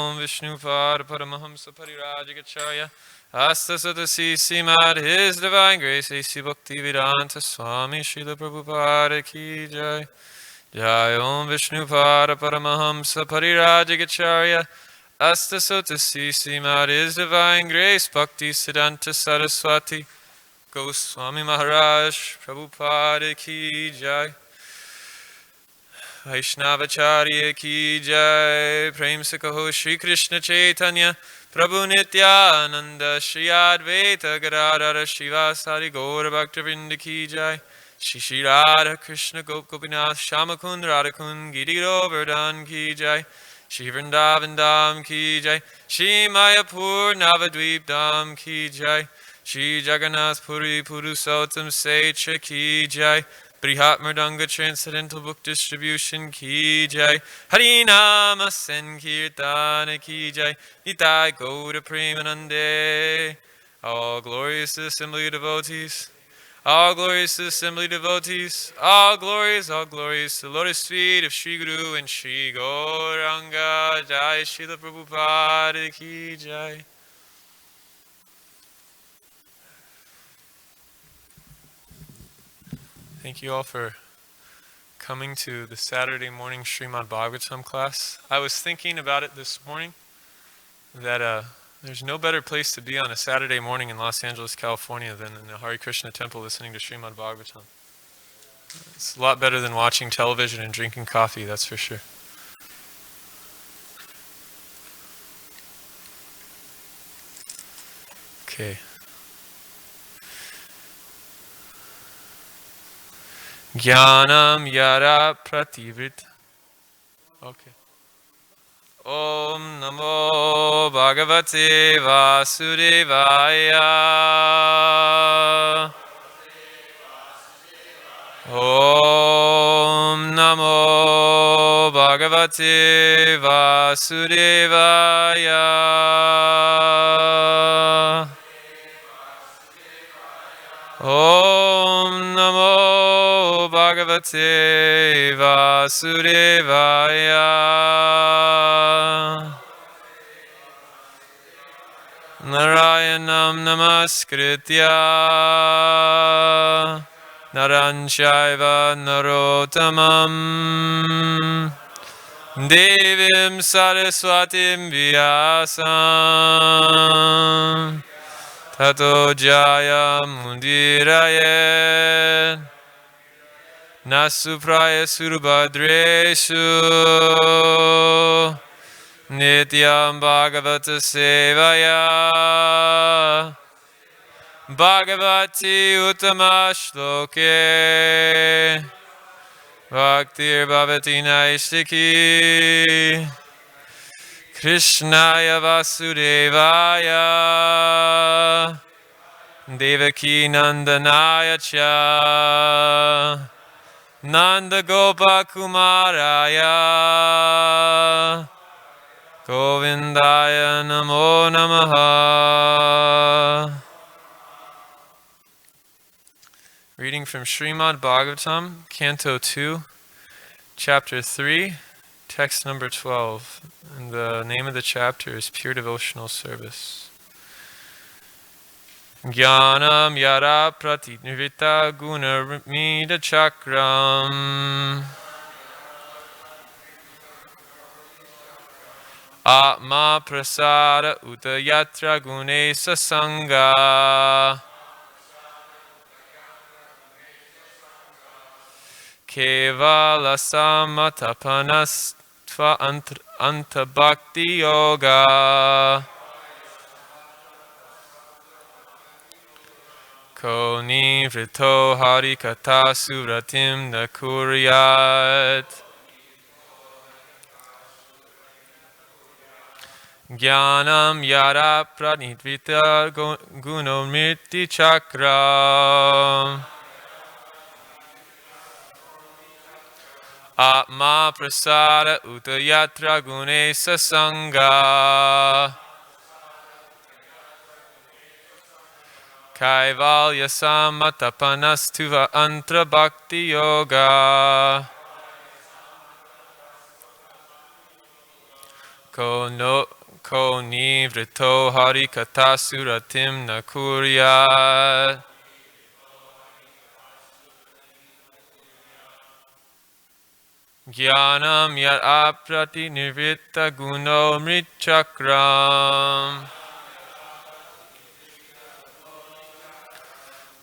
Om Vishnupada Paramahamsa Parirajagacharya Astasatasi Simad His Divine Grace A.C. Bhaktivedanta Swami Srila Prabhupada Ki Jai. Jai Om Vishnupada Paramahamsa Parirajagacharya Astasatasi Simad His Divine Grace Bhakti Siddhanta Saraswati Goswami Maharaj Prabhupada Ki Jai. Vaishnavacharya Ki Jai. Prem se kaho Shri Krishna Chaitanya Prabhu Nityananda Shri Advaita Gadadara Shivasari Gaura Bhaktivinoda Ki Jai. Shri Shri Radha Krishna Gopinath Shamakund Radhakund Giri Govardhan Ki Jai. Shri Vrindavan Dham Ki Jai. Shri Mayapur Navadvip Dham Ki Jai. Shri Jagannath Puri Purusottam Secha Ki Jai. Brihat Mridanga Transcendental Book Distribution Ki Jai. Harinama Sankirtana Ki Jai. Nitai Gauda Premanande. All glorious to the assembly of devotees. All glorious to the assembly of devotees. All glorious to the lotus feet of Sri Guru and Sri Gauranga. Jai Srila Prabhupada Ki Jai. Thank you all for coming to the Saturday morning Srimad Bhagavatam class. I was thinking about it this morning that there's no better place to be on a Saturday morning in Los Angeles, California than in a Hare Krishna temple listening to Srimad Bhagavatam. It's a lot better than watching television and drinking coffee, that's for sure. Okay. Jnanam yara prativrit. Okay. Om Namo Bhagavate Vasudevaya. Om Namo Bhagavate Vasudevaya. Om Namo Bhagavate Vasudevaya. Narayanam Namaskritya Naranchaiva Narotamam Devim Saraswatim Vyasam Tato Jaya Mundiraya Nasupraya Surubhadreshu Nityam Bhagavata Sevaya Bhagavati Uttama Shloke Bhaktir Bhavati Naistiki Krishnaya Vasudevaya Devaki Nandanaya Cha Nanda Gopa Kumaraya Govindaya Namo Namaha. Reading from Srimad Bhagavatam, Canto 2, Chapter 3, Text number 12. And the name of the chapter is Pure Devotional Service. Jnanam yara pratinivita gunarmida chakram Atma prasada utayatra gune sasanga Kevala samatapanastva antabhakti yoga Ko nivrito harikata suratim na kuryat Jnanam yara pranidvita gunomriti chakra Atma prasada utayatra gune sasanga Kaivalya samatapanastuva antra bhakti yoga Ko no ko nivrito harikata suratim na kuryat. Jnanam yat aprati nirvita guno mritchakram.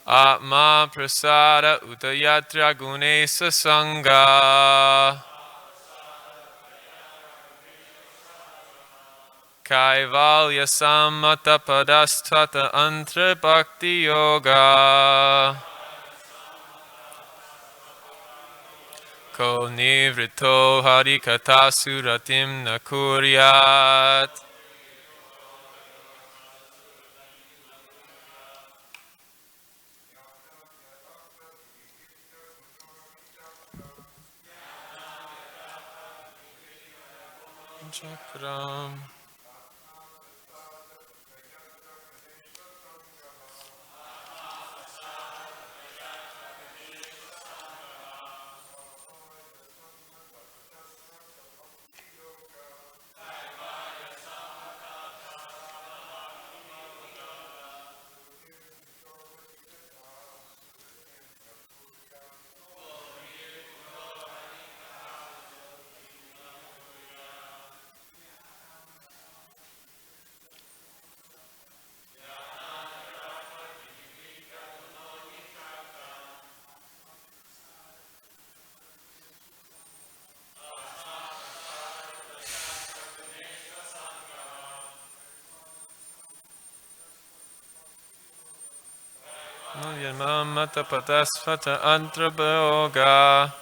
Atma prasada utayatra gune sasanga. Kaivalya sammata padastata antra bhakti yoga. Ko nivrito harikata suratim na kuryat. Chakram. Yamamata padasfata antra bhoga.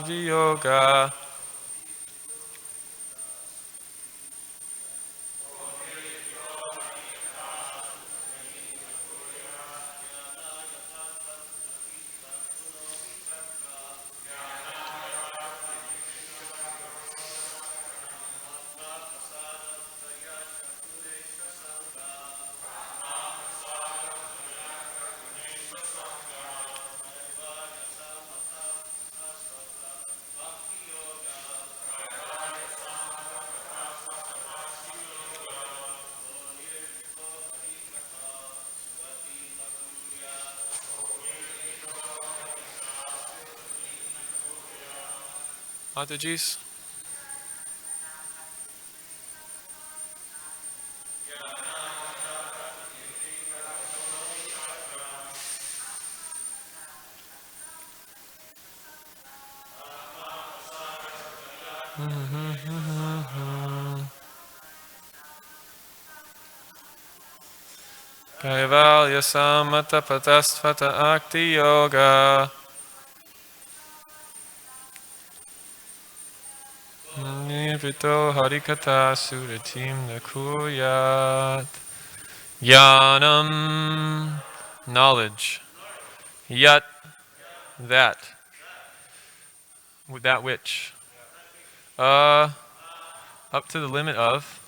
Yoga. Mataji's. Kaivalya sammata padasfata akti yoga. Nivrito harikata suratim nakuyat. Yanam, knowledge. Yat, that. That which. Up to the limit of.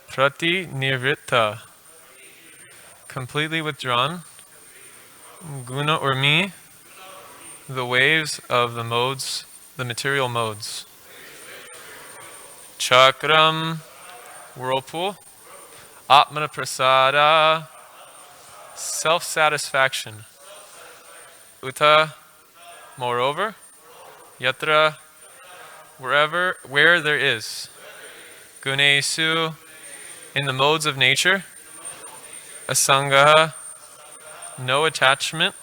Prati nirvita. Completely withdrawn. Guna or me. The waves of the modes, the material modes. Chakram, whirlpool. Atmana prasada, self-satisfaction. Uta, moreover. Yatra, where there is. Gunesu, in the modes of nature. Asangaha, no attachment.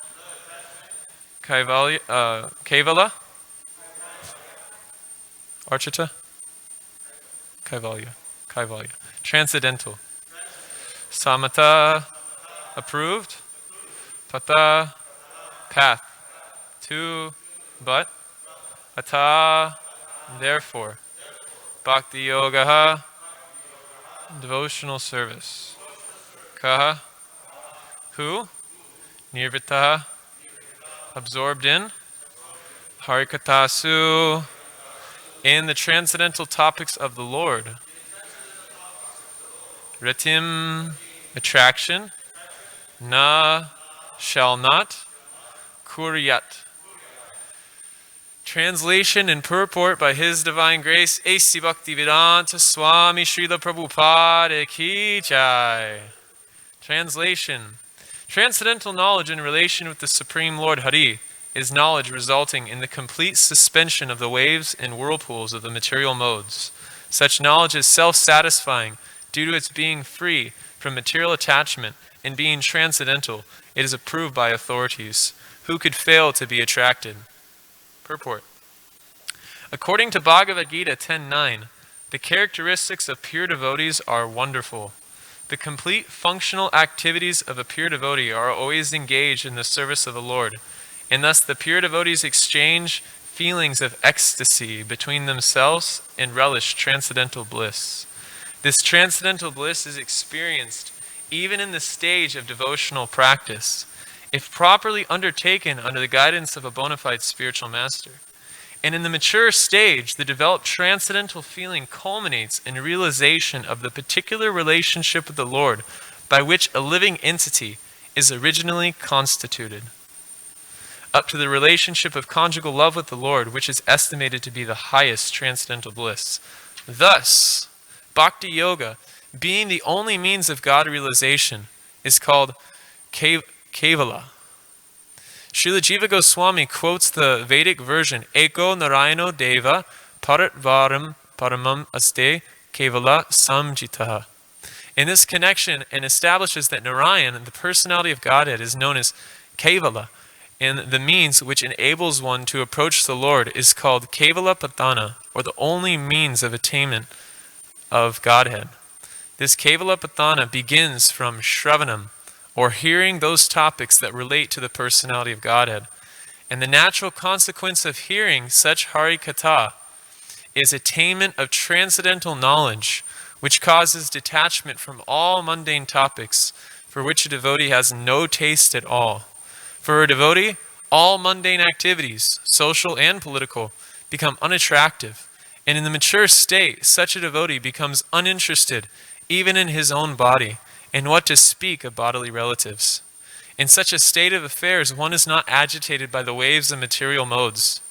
Kevala, Archita, Kaivalya. Transcendental. Samata, approved. Pata, path. To, but. Ata, therefore, Bhakti Yoga, devotional service. Kaha, who? Nirvita, absorbed in. Harikatasu, in the transcendental topics of the Lord. Ratim, attraction. Na, shall not. Kuryat. Translation and purport by His Divine Grace, A.C. Bhaktivedanta Swami Srila Prabhupada Ki Jai. Translation. Transcendental knowledge in relation with the Supreme Lord Hari is knowledge resulting in the complete suspension of the waves and whirlpools of the material modes. Such knowledge is self-satisfying due to its being free from material attachment and being transcendental. It is approved by authorities. Who could fail to be attracted? Purport. According to Bhagavad Gita 10.9, the characteristics of pure devotees are wonderful. The complete functional activities of a pure devotee are always engaged in the service of the Lord, and thus the pure devotees exchange feelings of ecstasy between themselves and relish transcendental bliss. This transcendental bliss is experienced even in the stage of devotional practice, if properly undertaken under the guidance of a bona fide spiritual master. And in the mature stage, the developed transcendental feeling culminates in realization of the particular relationship with the Lord by which a living entity is originally constituted, up to the relationship of conjugal love with the Lord, which is estimated to be the highest transcendental bliss. Thus, Bhakti Yoga, being the only means of God realization, is called Kevala. Srila Jiva Goswami quotes the Vedic version, Eko Narayano Deva Paratvaram Paramam Aste Kevala Samjitaha. In this connection, and establishes that Narayan, the personality of Godhead, is known as Kevala, and the means which enables one to approach the Lord is called Kevala Patana, or the only means of attainment of Godhead. This Kevala Patana begins from Shravanam, or hearing those topics that relate to the personality of Godhead. And the natural consequence of hearing such Hari Katha is attainment of transcendental knowledge, which causes detachment from all mundane topics for which a devotee has no taste at all. For a devotee, all mundane activities, social and political, become unattractive. And in the mature state, such a devotee becomes uninterested even in his own body, and what to speak of bodily relatives. In such a state of affairs, one is not agitated by the waves of material modes.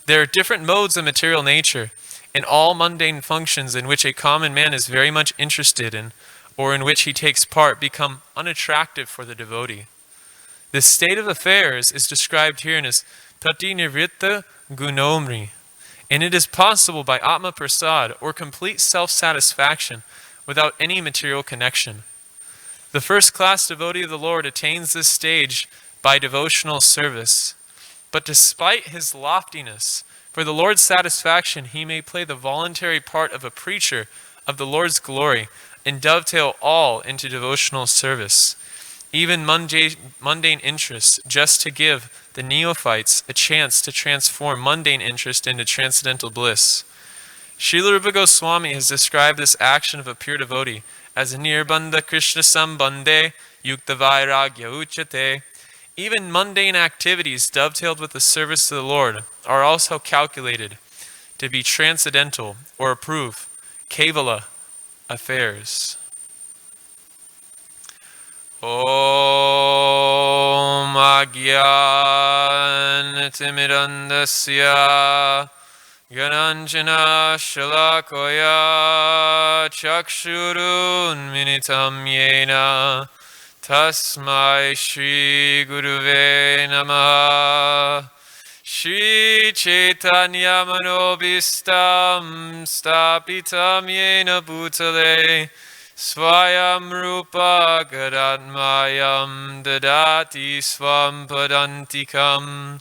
There are different modes of material nature, and all mundane functions in which a common man is very much interested in, or in which he takes part, become unattractive for the devotee. This state of affairs is described here as Pratinivritta Gunomri, and it is possible by Atma Prasad, or complete self-satisfaction, without any material connection. The first-class devotee of the Lord attains this stage by devotional service. But despite his loftiness, for the Lord's satisfaction, he may play the voluntary part of a preacher of the Lord's glory and dovetail all into devotional service, even mundane interests, just to give the neophytes a chance to transform mundane interest into transcendental bliss. Srila Rupa Goswami has described this action of a pure devotee as Nirbandha Krishna Sambandhe Yukta Vairagya Uchate. Even mundane activities dovetailed with the service of the Lord are also calculated to be transcendental or approve Kevala affairs. Om Agyan Timirandasya Gananjana Shalakoya Chakshurun Minitam Yena Tasmai Shri Guruve Namaha. Shri Chaitanya Manobhistam Stapitam Yena Bhutale Swayam Rupa Gadatmayam Dadati Swam Padantikam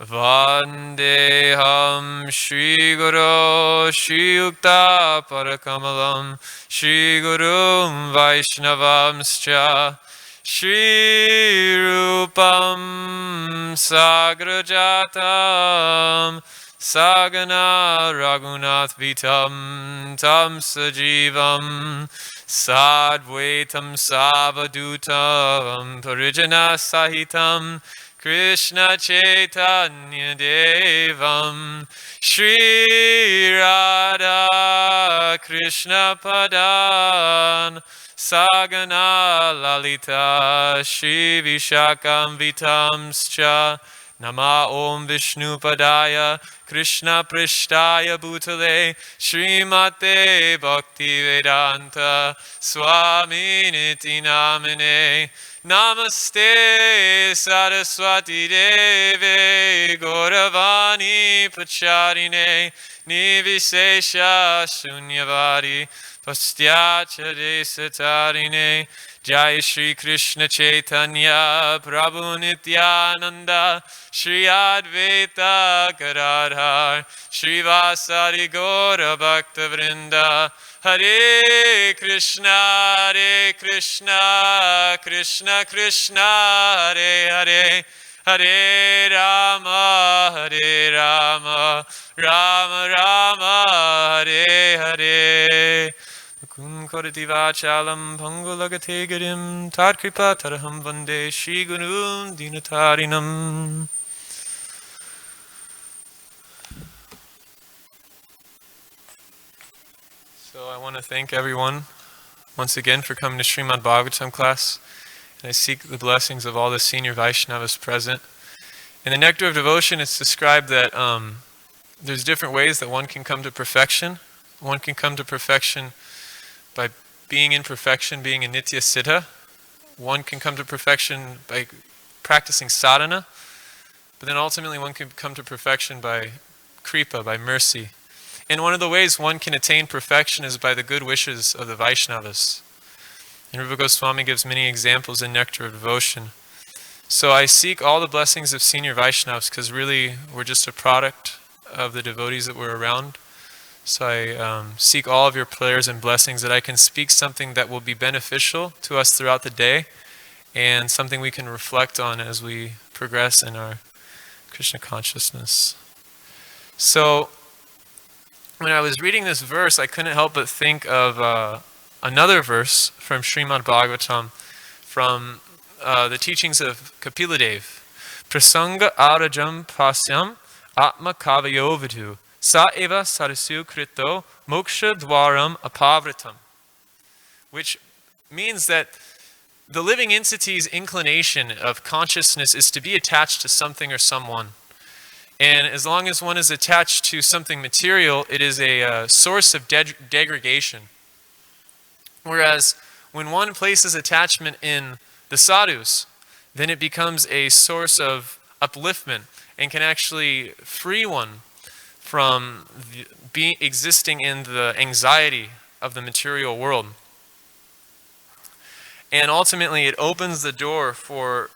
Vandeham Shri Guru Shri Yukta Parakamalam Shri Gurum Vaishnavamscha Shri Rupam Sagrajatam Sagana Raghunath Vitam Tam Sajivam Sadvaitam Savadutam Parijana Sahitam Krishna Chaitanya Devam Shri Radha Krishna Padan Sagana Lalita Shri Vishakam Vitamscha Nama Om Vishnu Padaya Krishna Prishtaya Bhutale Srimate Bhakti Vedanta Swami Niti Namine Namaste Saraswati Deve Gauravani Pacharine Nivishesha Shunyavadi Pastyachare Satarine Jai Shri Krishna Chaitanya Prabhu Nityananda Shri Advaita Gadadhar Shri Vasari Gaura Bhakta Vrinda Hare Krishna Krishna Krishna Hare Hare Hare Rama Rama Rama Hare Hare Kunkaradivachalam Pangulagategarim Tadkripa Taraham Vande Shri Guru Dinatarinam. So I want to thank everyone once again for coming to Srimad Bhagavatam class. And I seek the blessings of all the senior Vaishnavas present. In the Nectar of Devotion, it's described that there's different ways that one can come to perfection. One can come to perfection by being in perfection, being a Nitya Siddha. One can come to perfection by practicing sadhana. But then ultimately one can come to perfection by kripa, by mercy. And one of the ways one can attain perfection is by the good wishes of the Vaishnavas. And Rupa Goswami gives many examples in Nectar of Devotion. So I seek all the blessings of senior Vaishnavas because really we're just a product of the devotees that we're around. So I seek all of your prayers and blessings that I can speak something that will be beneficial to us throughout the day and something we can reflect on as we progress in our Krishna consciousness. So when I was reading this verse, I couldn't help but think of another verse from Srimad Bhagavatam from the teachings of Kapila Dev. Prasanga arajam pasyam atma kavayo vidhu sa eva sarasu krito moksha dwaram apavritam. Which means that the living entity's inclination of consciousness is to be attached to something or someone. And as long as one is attached to something material, it is a source of degradation. Whereas when one places attachment in the sadhus, then it becomes a source of upliftment and can actually free one from existing in the anxiety of the material world. And ultimately it opens the door for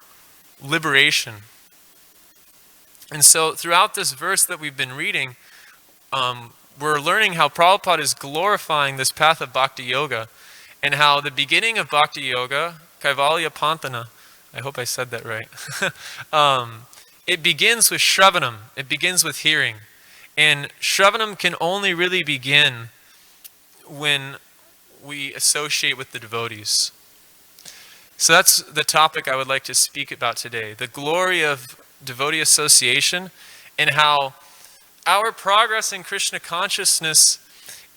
liberation. And so throughout this verse that we've been reading, we're learning how Prabhupada is glorifying this path of Bhakti Yoga and how the beginning of Bhakti Yoga, Kaivalya Pantana, I hope I said that right, it begins with Shravanam, it begins with hearing. And Shravanam can only really begin when we associate with the devotees. So that's the topic I would like to speak about today, the glory of devotee association and how our progress in Krishna consciousness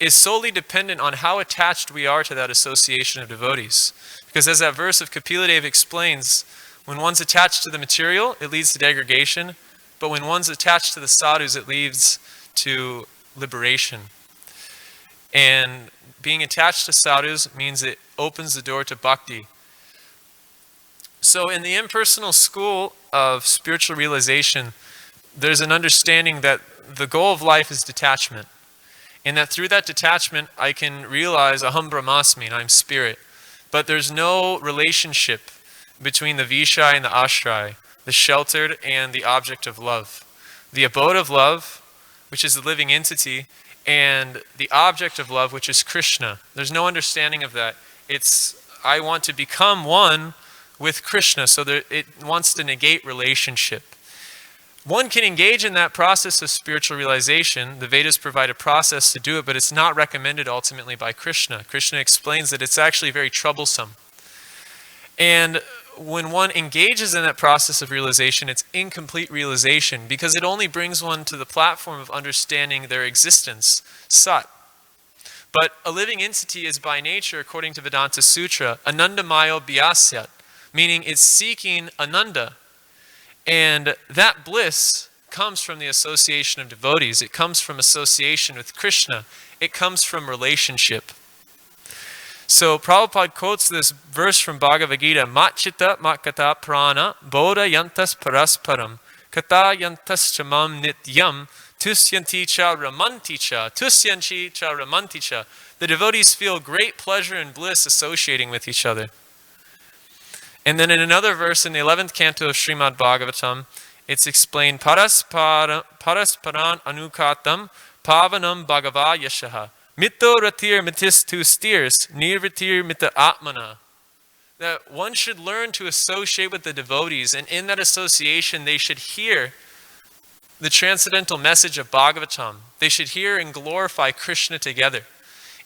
is solely dependent on how attached we are to that association of devotees. Because as that verse of Kapila Dev explains, when one's attached to the material, it leads to degradation, but when one's attached to the sadhus, it leads to liberation. And being attached to sadhus means it opens the door to bhakti. So in the impersonal school of spiritual realization, there's an understanding that the goal of life is detachment. And that through that detachment, I can realize Aham Brahmasmi, and I'm spirit. But there's no relationship between the Vishaya and the Ashray, the sheltered and the object of love. The abode of love, which is the living entity, and the object of love, which is Krishna. There's no understanding of that. It's, I want to become one with Krishna, so that it wants to negate relationship. One can engage in that process of spiritual realization. The Vedas provide a process to do it, but it's not recommended ultimately by Krishna. Krishna explains that it's actually very troublesome. And when one engages in that process of realization, it's incomplete realization because it only brings one to the platform of understanding their existence, sat. But a living entity is by nature, according to Vedanta Sutra, anandamayo bhyasyat, meaning it's seeking ananda. And that bliss comes from the association of devotees. It comes from association with Krishna. It comes from relationship. So Prabhupada quotes this verse from Bhagavad Gita, Matchita matkata prana bodha yantas parasparam kata yantas chamam nityam tusyanti cha ramanti cha tusyanchi cha ramanti cha. The devotees feel great pleasure and bliss associating with each other. And then in another verse in the 11th canto of Srimad Bhagavatam, it's explained, Parasparan anukatam pavanam bhagava yashaha mito ratir mitis tu steers nirvatir mita atmana. That one should learn to associate with the devotees, and in that association they should hear the transcendental message of Bhagavatam. They should hear and glorify Krishna together.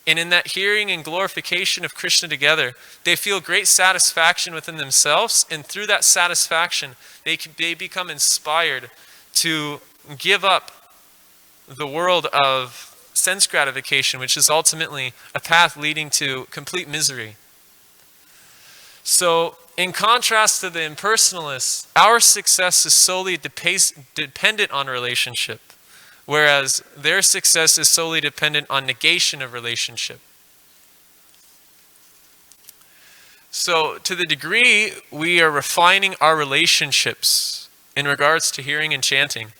And in that hearing and glorification of Krishna together, they feel great satisfaction within themselves. And through that satisfaction, they become inspired to give up the world of sense gratification, which is ultimately a path leading to complete misery. So, in contrast to the impersonalists, our success is solely dependent on relationship, whereas their success is solely dependent on negation of relationship. So to the degree we are refining our relationships in regards to hearing and chanting,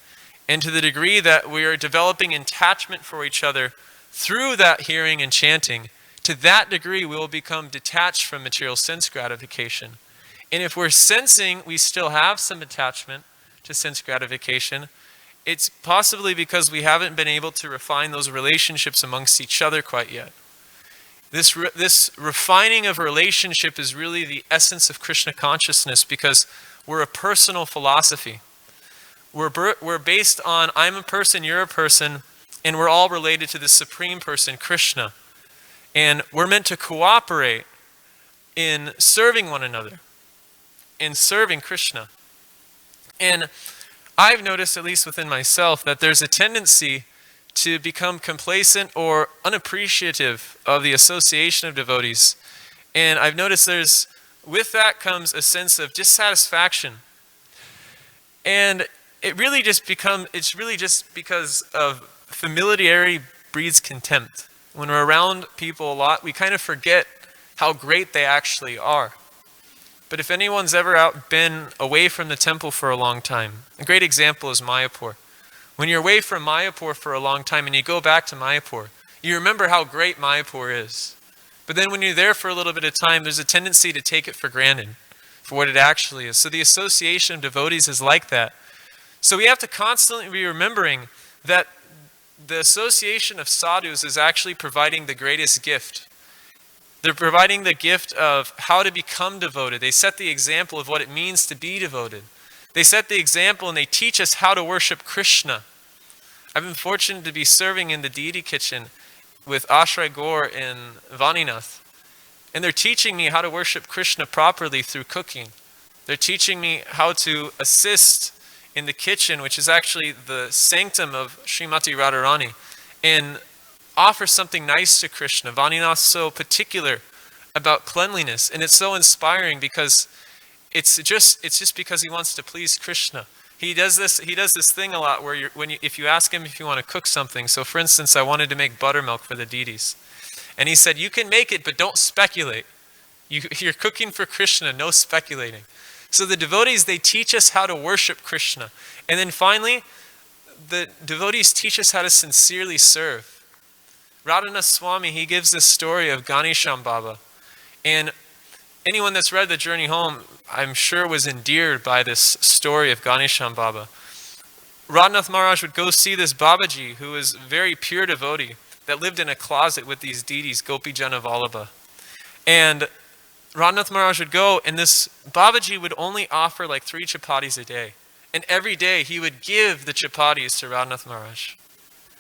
and to the degree that we are developing attachment for each other through that hearing and chanting, to that degree we will become detached from material sense gratification. And if we're sensing we still have some attachment to sense gratification, it's possibly because we haven't been able to refine those relationships amongst each other quite yet. This refining of relationship is really the essence of Krishna consciousness, because we're a personal philosophy. We're based on I'm a person, you're a person, and we're all related to the Supreme Person, Krishna. And we're meant to cooperate in serving one another, in serving Krishna. And I've noticed, at least within myself, that there's a tendency to become complacent or unappreciative of the association of devotees. And I've noticed with that comes a sense of dissatisfaction. And it's really just because of familiarity breeds contempt. When we're around people a lot, we kind of forget how great they actually are. But if anyone's ever been away from the temple for a long time, a great example is Mayapur. When you're away from Mayapur for a long time and you go back to Mayapur, you remember how great Mayapur is. But then when you're there for a little bit of time, there's a tendency to take it for granted, for what it actually is. So the association of devotees is like that. So we have to constantly be remembering that the association of sadhus is actually providing the greatest gift. They're providing the gift of how to become devoted. They set the example of what it means to be devoted. They set the example and they teach us how to worship Krishna. I've been fortunate to be serving in the deity kitchen with Ashray Gaur in Vaninath. And they're teaching me how to worship Krishna properly through cooking. They're teaching me how to assist in the kitchen, which is actually the sanctum of Srimati Radharani, and offer something nice to Krishna. Vaninath's so particular about cleanliness, and it's so inspiring because it's just because he wants to please Krishna. He does this thing a lot where if you ask him if you want to cook something. So for instance, I wanted to make buttermilk for the deities. And he said, you can make it, but don't speculate. You're cooking for Krishna, no speculating. So the devotees, they teach us how to worship Krishna. And then finally, the devotees teach us how to sincerely serve. Radhanath Swami, he gives this story of Ganesham Baba. And anyone that's read The Journey Home, I'm sure was endeared by this story of Ganesham Baba. Radhanath Maharaj would go see this Babaji, who was a very pure devotee, that lived in a closet with these deities, Gopi Jana Vallabha. And Radhanath Maharaj would go, and this Babaji would only offer like 3 chapatis a day. And every day he would give the chapatis to Radhanath Maharaj.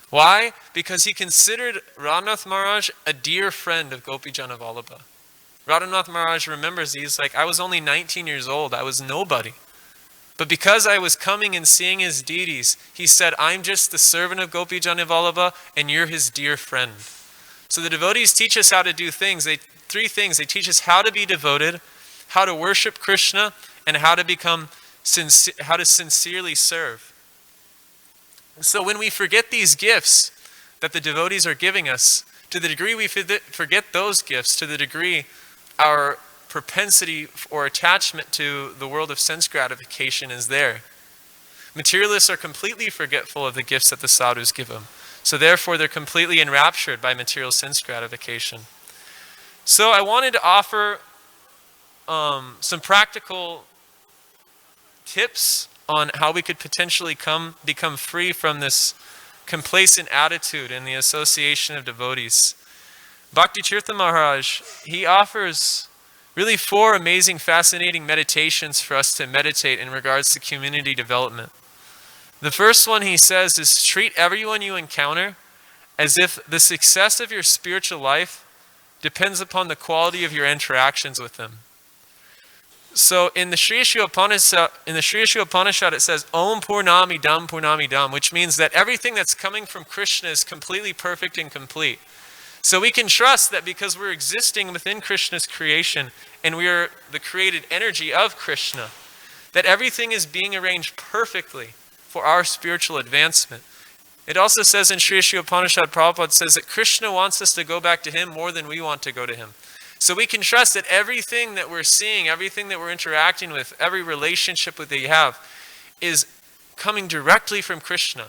Why? Because he considered Radhanath Maharaj a dear friend of Gopi Jana Vallabha. Radhanath Maharaj remembers, he's like, I was only 19 years old. I was nobody. But because I was coming and seeing his deities, he said, I'm just the servant of Gopi Jana Vallabha and you're his dear friend. So the devotees teach us how to do things. Three things. They teach us how to be devoted, how to worship Krishna, and how to sincerely serve. So when we forget these gifts that the devotees are giving us, to the degree we forget those gifts, to the degree our propensity or attachment to the world of sense gratification is there. Materialists are completely forgetful of the gifts that the sadhus give them. So therefore they're completely enraptured by material sense gratification. So I wanted to offer some practical tips on how we could potentially become free from this complacent attitude in the association of devotees. Bhakti Tirtha Maharaj, he offers really 4 amazing, fascinating meditations for us to meditate in regards to community development. The first one he says is treat everyone you encounter as if the success of your spiritual life depends upon the quality of your interactions with them. So in the Sri Ashwa Upanishad, it says Om Purnami Dam, which means that everything that's coming from Krishna is completely perfect and complete. So we can trust that because we're existing within Krishna's creation and we are the created energy of Krishna, that everything is being arranged perfectly for our spiritual advancement. It also says in Sri Ashwa Upanishad, Prabhupada says that Krishna wants us to go back to him more than we want to go to him. So we can trust that everything that we're seeing, everything that we're interacting with, every relationship that we have is coming directly from Krishna.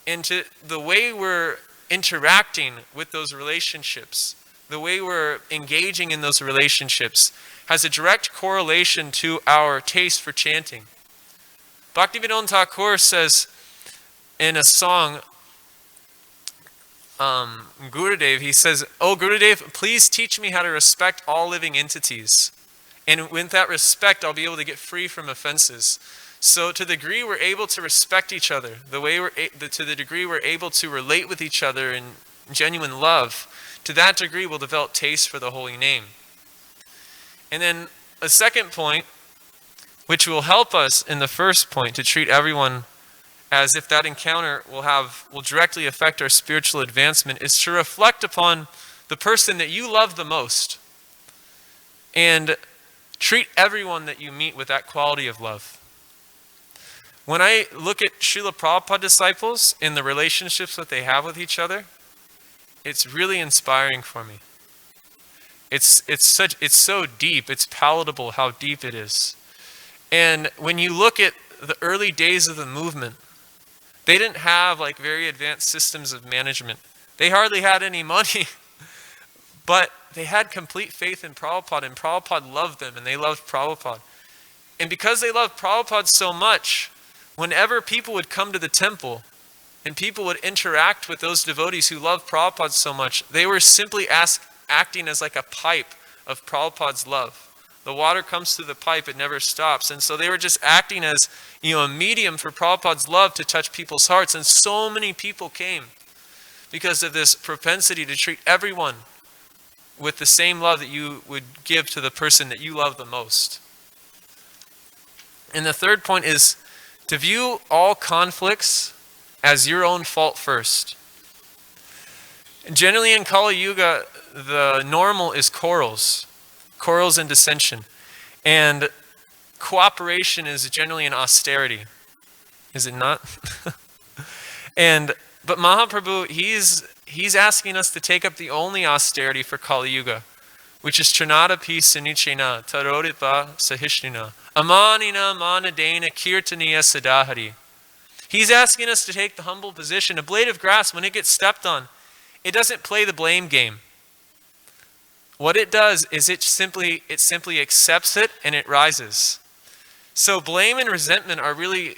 And to the way we're interacting with those relationships, the way we're engaging in those relationships has a direct correlation to our taste for chanting. Bhaktivinoda Thakur says in a song, Gurudev, he says, "Oh Gurudev, please teach me how to respect all living entities. And with that respect, I'll be able to get free from offenses." So to the degree we're able to respect each other, to the degree we're able to relate with each other in genuine love, to that degree we'll develop taste for the holy name. And then a second point, which will help us in the first point to treat everyone as if that encounter will directly affect our spiritual advancement, is to reflect upon the person that you love the most and treat everyone that you meet with that quality of love. When I look at Srila Prabhupada disciples and the relationships that they have with each other, it's really inspiring for me. It's so deep, it's palatable how deep it is. And when you look at the early days of the movement, they didn't have like very advanced systems of management. They hardly had any money, but they had complete faith in Prabhupada, and Prabhupada loved them, and they loved Prabhupada. And because they loved Prabhupada so much, whenever people would come to the temple and people would interact with those devotees who loved Prabhupada so much, they were simply acting as like a pipe of Prabhupada's love. The water comes through the pipe, it never stops. And so they were just acting as, a medium for Prabhupada's love to touch people's hearts. And so many people came because of this propensity to treat everyone with the same love that you would give to the person that you love the most. And the third point is to view all conflicts as your own fault first. Generally in Kali Yuga, the normal is quarrels and dissension. And cooperation is generally an austerity. Is it not? But Mahaprabhu, he's asking us to take up the only austerity for Kali Yuga, which is Trinadapi Sanichena, Tarodipa Sahishnina, Amanina Manadena Kirtaniya Sadahari. He's asking us to take the humble position. A blade of grass, when it gets stepped on, it doesn't play the blame game. What it does is it simply accepts it and it rises. So blame and resentment are really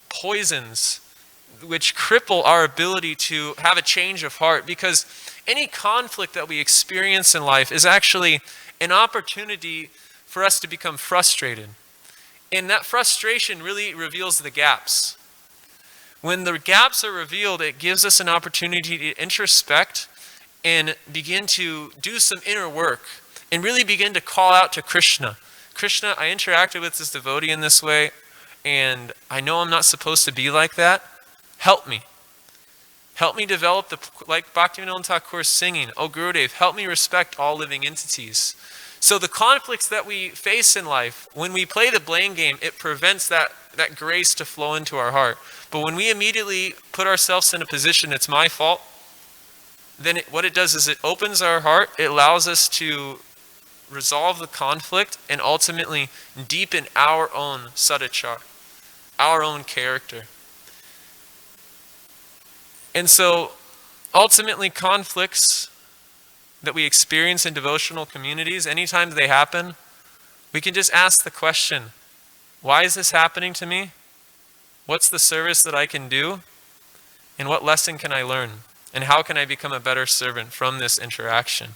poisons which cripple our ability to have a change of heart, because any conflict that we experience in life is actually an opportunity for us to become frustrated. And that frustration really reveals the gaps. When the gaps are revealed, it gives us an opportunity to introspect and begin to do some inner work and really begin to call out to Krishna. Krishna, I interacted with this devotee in this way, and I know I'm not supposed to be like that. Help me. Help me develop like Bhaktivinoda Thakur is singing, "Oh Gurudev, help me respect all living entities." So the conflicts that we face in life, when we play the blame game, it prevents that grace to flow into our heart. But when we immediately put ourselves in a position, it's my fault, then what it does is it opens our heart, it allows us to resolve the conflict and ultimately deepen our own sadachar, our own character. And so ultimately conflicts that we experience in devotional communities, anytime they happen, we can just ask the question, why is this happening to me? What's the service that I can do? And what lesson can I learn? And how can I become a better servant from this interaction?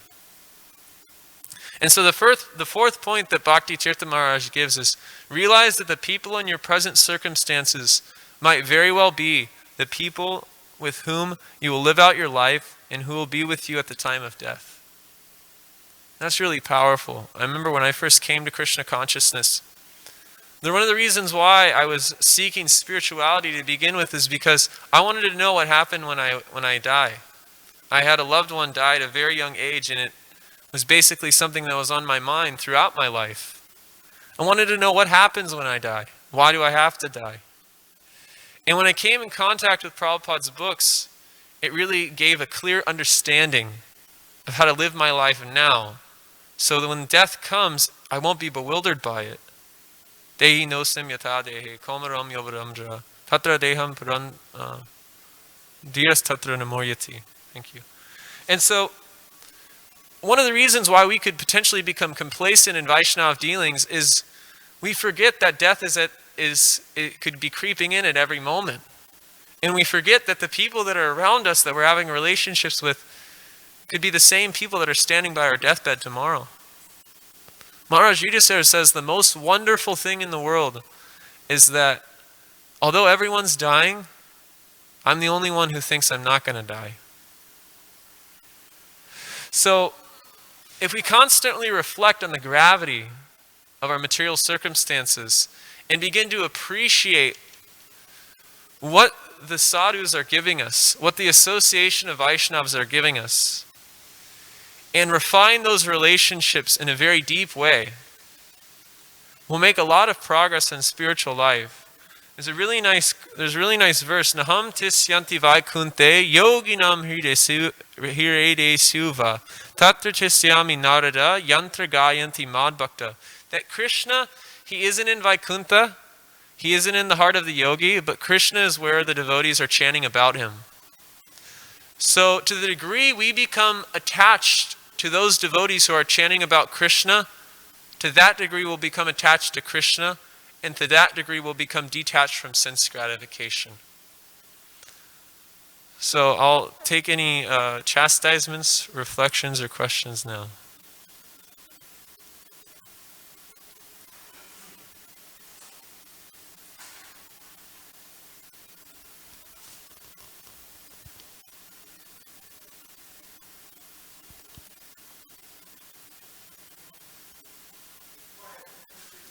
And so the fourth point that Bhakti Tirtha Maharaj gives is, realize that the people in your present circumstances might very well be the people with whom you will live out your life and who will be with you at the time of death. That's really powerful. I remember when I first came to Krishna consciousness, one of the reasons why I was seeking spirituality to begin with is because I wanted to know what happened when I die. I had a loved one die at a very young age, and it was basically something that was on my mind throughout my life. I wanted to know what happens when I die. Why do I have to die? And when I came in contact with Prabhupada's books, it really gave a clear understanding of how to live my life now, so that when death comes, I won't be bewildered by it. Dehi nosem yata dehe, komaram yovaramdra, tatra deham puran, diyas tatra namoyati. Thank you. And so, one of the reasons why we could potentially become complacent in Vaishnava dealings is we forget that death it could be creeping in at every moment. And we forget that the people that are around us that we're having relationships with could be the same people that are standing by our deathbed tomorrow. Maharaj Yudhisthira says the most wonderful thing in the world is that although everyone's dying, I'm the only one who thinks I'm not going to die. So, if we constantly reflect on the gravity of our material circumstances and begin to appreciate what the sadhus are giving us, what the association of Vaishnavas are giving us, and refine those relationships in a very deep way, we'll make a lot of progress in spiritual life. There's a really nice verse. Naham tisyanti vaikunte yoginam hirede suva tatra tisyami narada yantra gayanti madbhakta. That Krishna, he isn't in Vaikuntha, he isn't in the heart of the yogi, but Krishna is where the devotees are chanting about him. So to the degree we become attached to those devotees who are chanting about Krishna, to that degree we'll become attached to Krishna, and to that degree we'll become detached from sense gratification. So I'll take any chastisements, reflections, or questions now.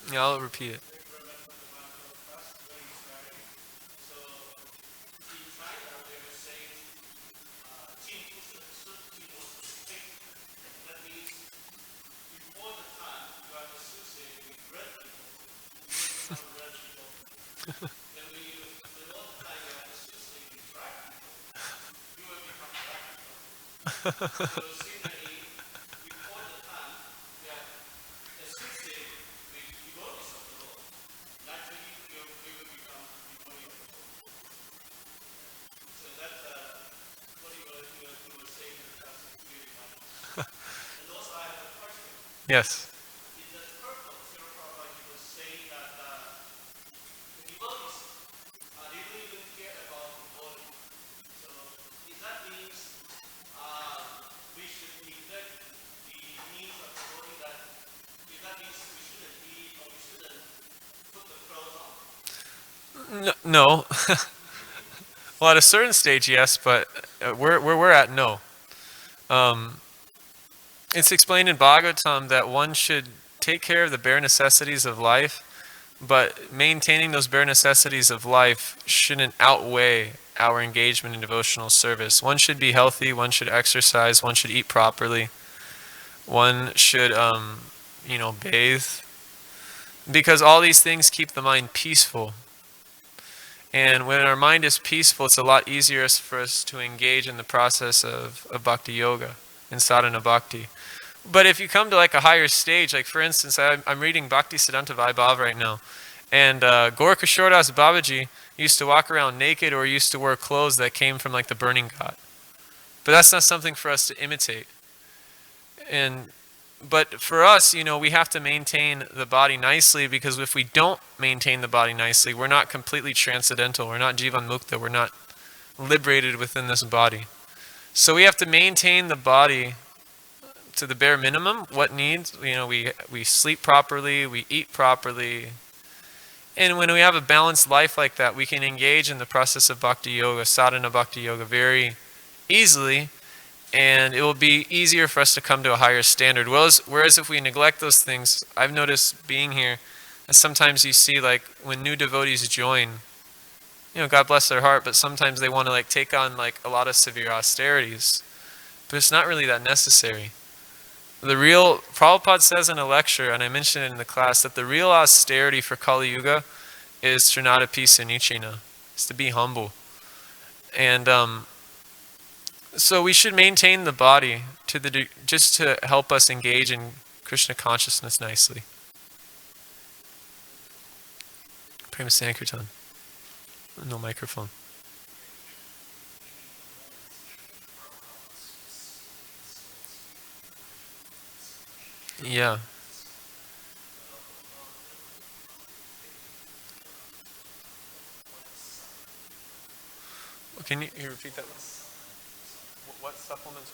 Yeah, I'll repeat it. Yes. No. Well, at a certain stage, yes, but where we're at, no. Um, it's explained in Bhagavatam that one should take care of the bare necessities of life, but maintaining those bare necessities of life shouldn't outweigh our engagement in devotional service. One should be healthy, one should exercise, one should eat properly, one should, bathe, because all these things keep the mind peaceful. And when our mind is peaceful, it's a lot easier for us to engage in the process of bhakti yoga and sadhana bhakti. But if you come to like a higher stage, like for instance, I'm reading Bhakti Siddhanta Vaibhava right now, and Gaura Babaji used to walk around naked or used to wear clothes that came from like the burning ghat. But that's not something for us to imitate. But for us, we have to maintain the body nicely, because if we don't maintain the body nicely, we're not completely transcendental. We're not Jivan Mukta. We're not liberated within this body. So we have to maintain the body to the bare minimum. What needs? We sleep properly, we eat properly. And when we have a balanced life like that, we can engage in the process of bhakti yoga, sadhana bhakti yoga, very easily. And it will be easier for us to come to a higher standard. Whereas if we neglect those things, I've noticed being here, and sometimes you see like when new devotees join, God bless their heart, but sometimes they want to like take on like a lot of severe austerities. But it's not really that necessary. Prabhupada says in a lecture, and I mentioned it in the class, that the real austerity for Kali Yuga is Trinadapi Sanichina. It's to be humble. And so we should maintain the body just to help us engage in Krishna consciousness nicely. Prema Sankirtan. No microphone. Yeah. Can you repeat that? What supplements?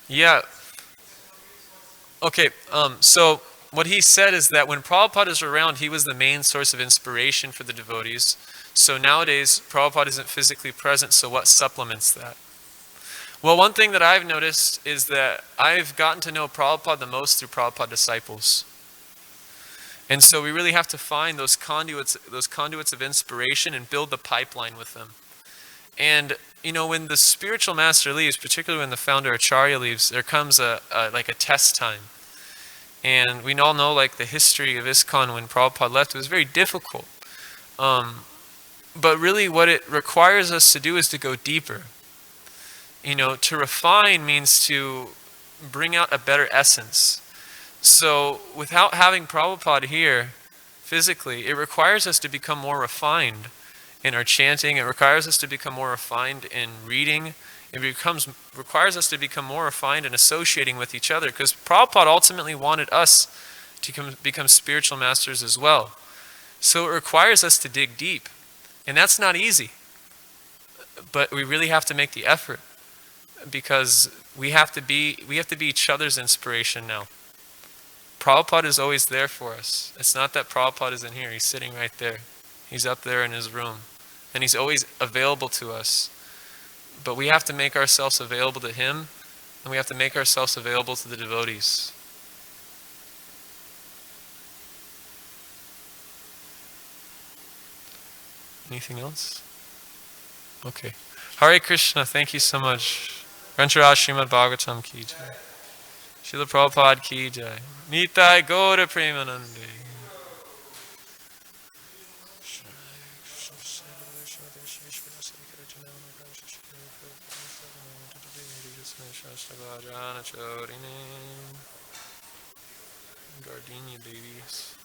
Yeah. Okay. So what he said is that when Prabhupada is around, he was the main source of inspiration for the devotees. So nowadays, Prabhupada isn't physically present, so what supplements that? Well, one thing that I've noticed is that I've gotten to know Prabhupada the most through Prabhupada disciples. And so we really have to find those conduits of inspiration and build the pipeline with them. And when the spiritual master leaves, particularly when the founder Acharya leaves, there comes a test time. And we all know like the history of ISKCON when Prabhupada left, it was very difficult. But really what it requires us to do is to go deeper. To refine means to bring out a better essence. So without having Prabhupada here physically, it requires us to become more refined in our chanting. It requires us to become more refined in reading. It requires us to become more refined in associating with each other, because Prabhupada ultimately wanted us to become spiritual masters as well. So it requires us to dig deep. And that's not easy. But we really have to make the effort, because we have to be each other's inspiration now. Prabhupada is always there for us. It's not that Prabhupada isn't here. He's sitting right there. He's up there in his room. And he's always available to us. But we have to make ourselves available to him, and we have to make ourselves available to the devotees. Anything else? Okay. Hare Krishna, thank you so much. Grantaraj Srimad Bhagavatam ki jai. Srila Prabhupada ki jai. Nitai Gaura Premanande. Gardenia babies.